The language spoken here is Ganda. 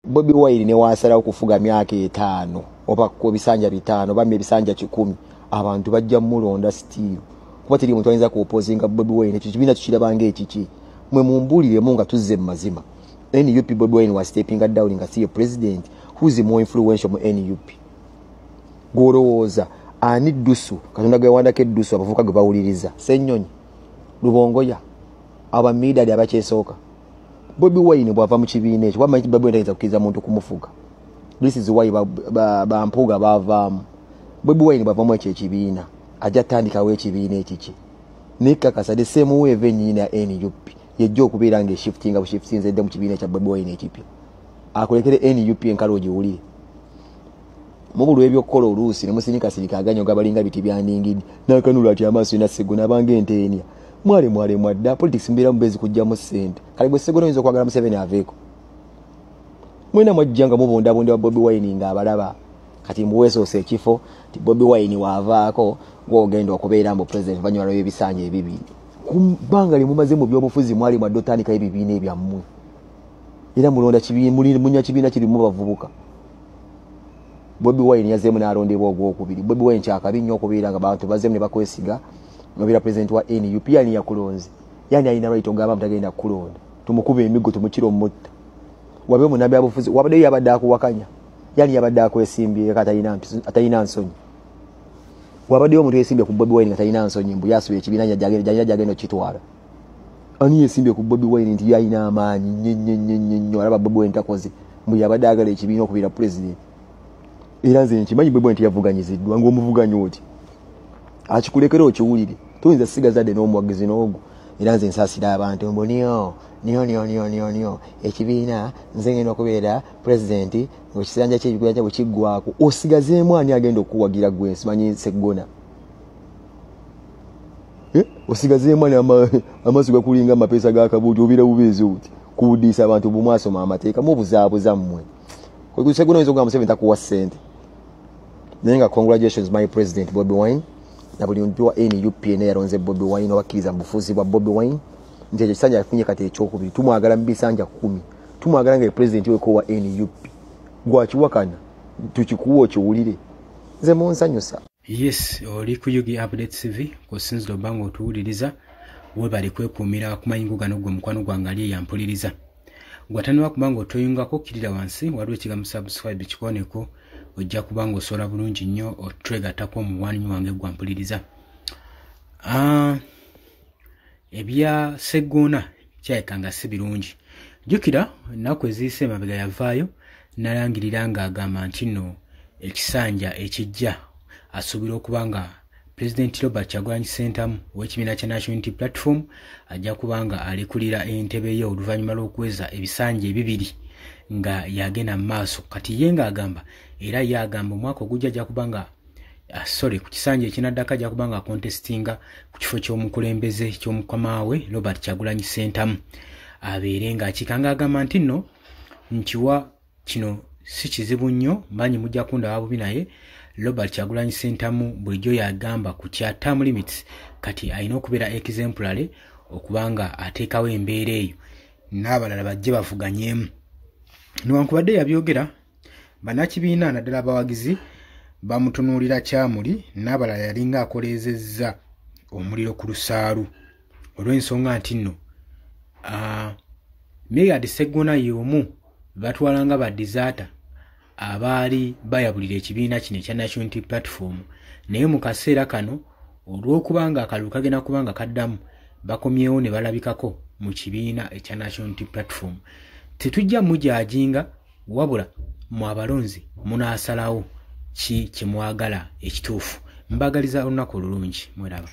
Bobi Wine ne wasalawo kufuga myaka 5 oba ku bisanja 5 bambe bisanja 10 abantu bajja mulonda still kuba tiri muntu ayinza ku opposinga Bobi Wine ekyo kibina tukirabange ekiki mwe mumbulire munga tuzze mazima. NUP Bobi Wine was stepping down nga si president who is more influential mu NUP. Gorowoza ani dusu katonda gwe wandake dusu abavuka gwe bawuliriza Ssenyonyi Lubongoya aba media abakyesoka Bobi Wine bwava mu kibiina ekyo wamanyi Bobi Wine ayinza kukiza muntu kumufuga. This is why bampuga bavaamu. Bobi Wine bwava mu ekyo ekibiina ajja tandikawo ekibiina ekiki nekakasa the same way venyina NUP yejjo okubeera nga shiftinga bushiftinze edde mu kibiina kya Bobi Wine ekipya akulekere NUP enkalo ogiwulire mubulu ebyokukola oluusi ne musinika sirika aganyo gabalinga biti byandingidi nakanula ati amaaso ina Segona bange entenia mwale mwadda politics mbira mbezi kujja mu sente kale bwe Segona yinza kwagala Museveni aveeko mwena mwajjanga mubonda bonda Bobi Wine nga abalaba kati mbuweso se kifo ti Bobi Wine wavaako ng'ogenda okubeera mbu president banywa ebisanja ebibiri kumbanga limumaze mu byobufuzi mwali mwadotandika ebibiina ebyammwe era mulonda kibiina muli munya kibiina kiri mu bavubuka. Bobi Wine yazemu n'alondebwa ogwokubiri. Bobi Wine kyakabi nnyo okubeera nga bantu bazemu ne bakwesiga nobeera president wa NUP yani yakulonze yani alina right ogamba mutagenda kulonda tumukuba emigo tumukiro mutta wabe munambi abufuzi wabadde yabadde akuwakanya yani yabadde akwesimbye atayina nsonyi wabadde omuntu yesimbye ku Bobi Wine atayina nsonyi mbu yasuye ekibiina jagenda kitwala ani yesimbye ku Bobi Wine nti yalina amaanyi nnyo alaba Bobi Wine takoze mbu yabadde agala ekibiina okubeera president. Era nze nkimanyi Bobi Wine yavuganyiziddwa ng'omuvuganyi oti akikulekera okiwulire tuyinza sigazadde n'omuwagizi n'ogwo era nze nsaasira abantu mbu niyo ekibiina nze ngenda okubeera president ng'ekisanja ky'ebikwata bwe kiggwako osigazeemu ani agenda okuwagira gwe simanyi Segona osigazeemu ani amaaso gakulinga amapeesa g'akabuuti obeera bubeezi oti kubudiisa abantu bumwasoma amateeka mubuzaabuza mmwe Segona oyinza okugamba Museveni takuwa ssente naye nga congratulations my president Bobi Wine na buli muntu wa NUP yaronze Bobi Wine obakkiriza mu bufuzi bwa Bobi Wine nti ekyo kisanja afunye kati ekyokubiri tumwagala mu bisanja 10 tumwagala nga president weko wa NUP gwakiwakana tukikuwa okiwulire nze munsanyusa. Yes, oli ku Yugi Updates TV kusinzira bango otuwuliriza webali kwekuumira ku mayingo gano gwe mukwano gwange ali yampuliriza gwatandika kubanga otoyungako kirira wansi waliwo ekigambo subscribe kikoneko ojja kubanga osobola bulungi nnyo otwegatako omuwani wange gwampuliriza. Ebya Segona kyayekanga si birungi. Jjukira ennaku eziyise emabega yavaayo nalangirira nga agamba nti nno ekisanja ekijja asuubira okuba nga President Robert Kyagulanyi Ssentamu w'ekibiina kya National Unity Platform ajja kubanga alikulira entebe ye oluvannyuma lw'okuweza ebisanja ebibiri nga yagenda mu maaso kati ye ng'agamba era ye agamba omwaka ogujja ajja kubanga ku kisanja ekinaddako ajja kubanga contestinga ku kifo ky'omukulembeze ky'omukama we Robert Kyagulanyi Ssentamu abeere ng'akikanga agamba nti nno nkiwa kino si kizibu nnyo mbanyi mujja kundaba bubi naye Robert Kyagulanyi Ssentamu bulijjo yagamba ku kya term limits kati alina okubeera exemplary okubanga ateekawo embeera eyo n'abalala bajje bavuganyeemu. Newankubadde yabyogera bannakibiina naddala abawagizi bamutunuulira kyamuli n'abalala yalinga akoleezezza omuliro ku lusaalu olw'ensonga nti nno Mayor Segona y'omu batwalanga ba disaata abaali bayabulira ekibiina kino ekya National Unity Platform naye mu kaseera kano olw'okubanga akalulu kagenda kubanga kaddamu bakomyewo ne balabikako mu kibiina ekya National Unity Platform tetujja mujajinga wabula mu abalonzi munaasalawo ki kyemwagala ekituufu. Mbagaliza olunaku olulungi mweraba.